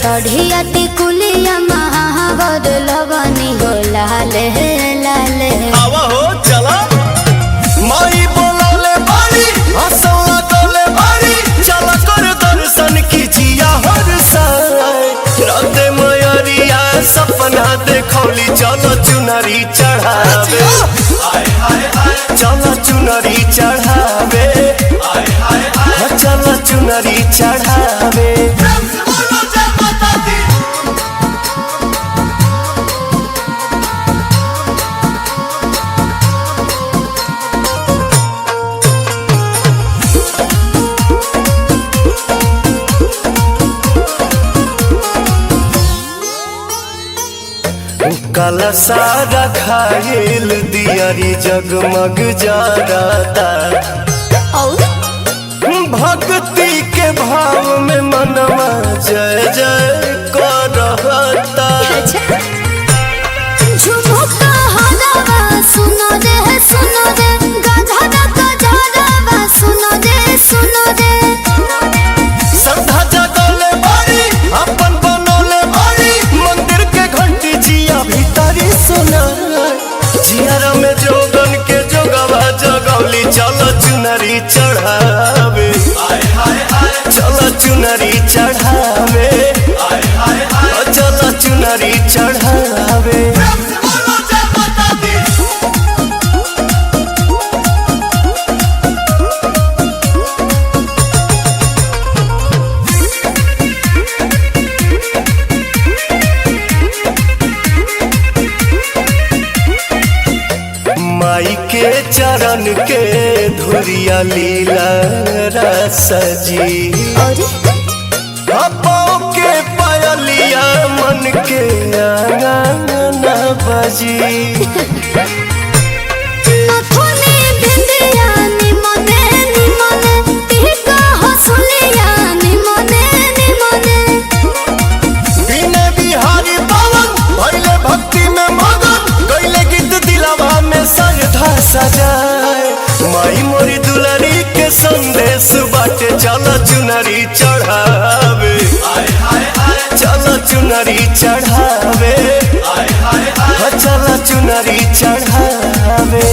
सढ़िया टिकुलिया महावर लगनी हो लाले लाले। आवा हो चला माई बोलाले बारी हंसवा डोले बारी चला कर दर्शन कीजिया हर साय राते मयरिया सपना देखौली चलो चुनरी चढ़ावे चलो चुनरी चढ़ावे चलो चुनरी चढ़ावे। काला सारा खायल दियारी जगमग जाता भक्ति के भाव में मनवा जय जय करता। झुमुका हरावा सुनो रे गधरा गजरावा सुनो रे श्रद्धा जगले बारी अपन बनोले बारी मंदिर के घंटी जिया भीतरी सुना जियारा में जोगन के जोगवा जगौली चलो चुनरी चढ़ावे चलो चुनरी चढ़ावे चलो चुनरी चढ़ावे। माई के चरण के धुरिया लीला रसजी अपो के पायलिया मन के आंगन बजी। बिने बिहारी पवन भइले भक्ति में मगन गइले गीत दिलवा में श्रद्धा सजाए माई मोरी दुलारी के संदेश बाटे चलो चुनरी चढ़ावे चलो चुनरी चढ़ावे चलो चुनरी चढ़ावे।